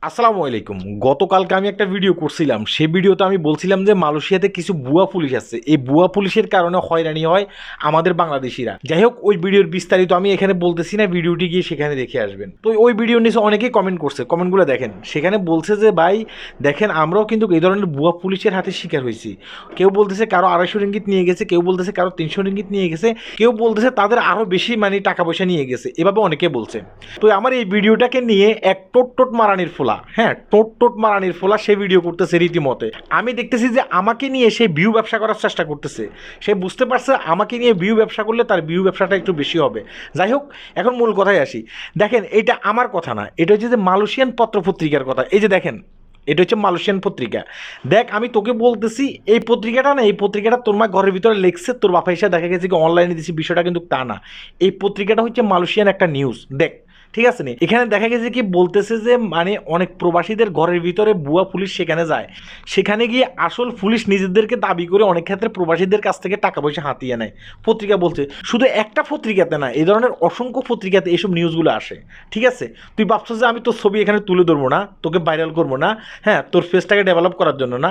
আসসালামু আলাইকুম। গতকালকে আমি একটা ভিডিও করছিলাম। সেই ভিডিওতে আমি বলছিলাম যে মালয়েশিয়াতে কিছু ভুয়া পুলিশ আছে। এই ভুয়া পুলিশের কারণে হয়রানি হয় আমাদের বাংলাদেশিরা। যাই হোক, ওই ভিডিওর বিস্তারিত আমি এখানে বলতেছি না, ভিডিওটি গিয়ে সেখানে দেখে আসবেন। তো ওই ভিডিও নিচে অনেকেই কমেন্ট করছে, কমেন্টগুলো দেখেন। সেখানে বলছে যে ভাই দেখেন, আমরাও কিন্তু এই ধরনের ভুয়া পুলিশের হাতে শিকার হয়েছি। কেউ বলতেছে কারো 250 রিঙ্গিত নিয়ে গেছে, কেউ বলতেছে কারো 300 রিঙ্গিত নিয়ে গেছে, কেউ বলতেছে তাদের আরও বেশি টাকা পয়সা নিয়ে গেছে। এভাবে অনেকে বলছে। তো আমার এই ভিডিওটাকে নিয়ে এক টোট মারানির ফোলা, হ্যাঁ টোট মারানির ফোলা, সে ভিডিও করতেছে রীতিমতে। আমি দেখতেছি যে আমাকে নিয়ে সে ভিউ ব্যবসা করার চেষ্টা করতেছে। সে বুঝতে পারছে আমাকে নিয়ে ভিউ ব্যবসা করলে তার ভিউ ব্যবসাটা একটু বেশি হবে। যাই হোক, এখন মূল কথায় আসি। দেখেন, এটা আমার কথা না, এটা হচ্ছে যে মালয়েশিয়ান পত্রপত্রিকার কথা। এই যে দেখেন, এটা হচ্ছে মালয়েশিয়ান পত্রিকা। দেখ, আমি তোকে বলতেছি এই পত্রিকাটা না, এই পত্রিকাটা তোর মা ঘরের ভিতরে লেখছে, তোর বাপা এসে দেখা গেছে কি অনলাইনে দিছি, বিষয়টা কিন্তু তা না। এই পত্রিকাটা হচ্ছে মালয়েশিয়ান একটা নিউজ। দেখ, ঠিক আছে নি, এখানে দেখা গেছে কি বলতেছে যে অনেক প্রবাসীদের ঘরের ভিতরে ভুয়া পুলিশ সেখানে যায়। সেখানে গিয়ে আসল পুলিশ নিজেদেরকে দাবি করে অনেক ক্ষেত্রে প্রবাসীদের কাছ থেকে টাকা পয়সা হাতিয়ে নেয়। পত্রিকা বলছে, শুধু একটা পত্রিকাতে না, এই ধরনের অসংখ্য পত্রিকাতে এইসব নিউজগুলো আসে। ঠিক আছে, তুই ভাবছো যে আমি তোর ছবি এখানে তুলে ধরবো না, তোকে ভাইরাল করবো না, হ্যাঁ, তোর ফেসটাকে ডেভেলপ করার জন্য না?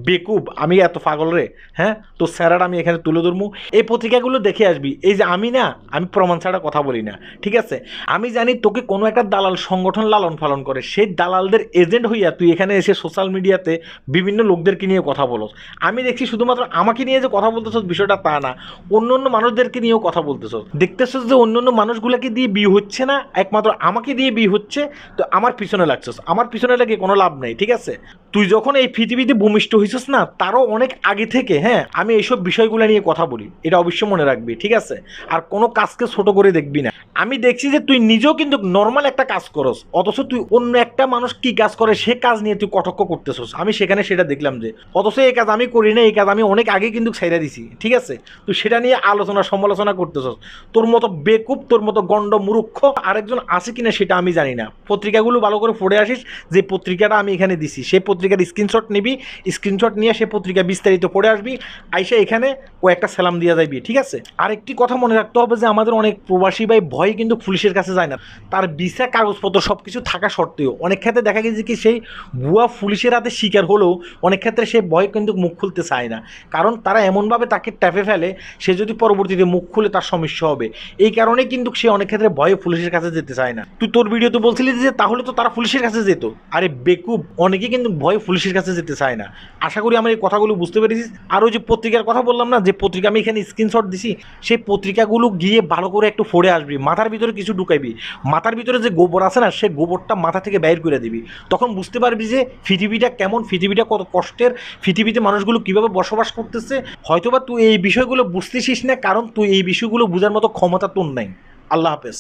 বেকুব, আমি এত পাগল রে? হ্যাঁ, তোর স্যারাটা আমি এখানে তুলে ধরবো। এই পত্রিকাগুলো দেখে আসবি। এই যে আমি না, আমি প্রমাণ ছাড়া কথা বলি না। ঠিক আছে, আমি জানি তোকে কোনো একটা দালাল সংগঠন লালন পালন করে, সেই দালালদের এজেন্ট হইয়া তুই এখানে এসে সোশ্যাল মিডিয়াতে বিভিন্ন লোকদেরকে নিয়ে কথা বলস। আমি দেখছি শুধুমাত্র আমাকে নিয়ে যে কথা বলতেছ বিষয়টা তা না, অন্য অন্য মানুষদেরকে নিয়েও কথা বলতেছ। দেখতেছ যে অন্য অন্য মানুষগুলোকে দিয়ে বিয়ে হচ্ছে না, একমাত্র আমাকে দিয়ে বিয়ে হচ্ছে। তো আমার পিছনে লাগছস, আমার পিছনে লাগে কোনো লাভ নেই। ঠিক আছে, তুই যখন এই পৃথিবীতে ভূমিষ্ঠ হইছস না, তারও অনেক আগে থেকে, হ্যাঁ, আমি এইসব বিষয়গুলো নিয়ে কথা বলি, এটা অবশ্যই মনে রাখবি। ঠিক আছে, আর কোনো কাজকে ছোট করে দেখবি না। আমি দেখছি যে তুই নিজেও কিন্তু নর্মাল একটা কাজ করস, অথচ তুই অন্য একটা মানুষ কি কাজ করে সে কাজ নিয়ে তুই কটাক্ষ করতেছস। আমি সেখানে সেটা দেখলাম যে অথচ এই কাজ আমি করি না, এই কাজ আমি অনেক আগে কিন্তু ছাইড়া দিছি। ঠিক আছে, তুই সেটা নিয়ে আলোচনা সমালোচনা করতেছস। তোর মতো বেকুব, তোর মতো গণ্ড মূর্খ আরেকজন আছে কিনা সেটা আমি জানি না। পত্রিকাগুলো ভালো করে পড়ে আসিস। যে পত্রিকাটা আমি এখানে দিছি সেই পত্রিকার স্ক্রিনশট নিবি, স্ক্রিনশট নিয়ে সে পত্রিকা বিস্তারিত পড়ে আসবি, আইসা এখানে ও একটা সালাম দিয়ে যাবি। ঠিক আছে, আরেকটি কথা মনে রাখতে হবে যে আমাদের অনেক প্রবাসী ভাই ভয় কিন্তু পুলিশের কাছে যায় না। তার ভিসা কাগজপত্র সব কিছু থাকা সত্ত্বেও অনেক ক্ষেত্রে দেখা গেছে কি সেই ভুয়া পুলিশের হাতে শিকার হলেও অনেক ক্ষেত্রে সে ভয় কিন্তু মুখ খুলতে চায় না। কারণ তারা এমনভাবে তাকে ট্যাপে ফেলে, সে যদি পরবর্তীতে মুখ খুলে তার সমস্যা হবে। এই কারণে কিন্তু সে অনেক ক্ষেত্রে ভয়ে পুলিশের কাছে যেতে চায় না। তুই তোর ভিডিওতে বলছিলি যে তাহলে তো তারা পুলিশের কাছে যেত। আরে বেকুব, অনেকে কিন্তু ভয়ে পুলিশের কাছে যেতে চায় না। আশা করি আমার এই কথাগুলো বুঝতে পেরেছিস। আর ওই যে পত্রিকার কথা বললাম না, যে পত্রিকা আমি এখানে স্ক্রিনশট দিছি, সেই পত্রিকাগুলো গিয়ে ভালো করে একটু পড়ে আসবি, মাথার ভিতরে কিছু ঢুকাইবি। মাথার ভিতরে যে গোবর আছে না, সে গোবরটা মাথা থেকে বাইর করে দিবি। তখন বুঝতে পারবি যে পৃথিবীটা কেমন, পৃথিবীটা কত কষ্টের, পৃথিবীতে মানুষগুলো কীভাবে বসবাস করতেছে। হয়তোবা তুই এই বিষয়গুলো বুঝতেছিস না, কারণ তুই এই বিষয়গুলো বোঝার মতো ক্ষমতা তোর নাই। আল্লাহ হাফেজ।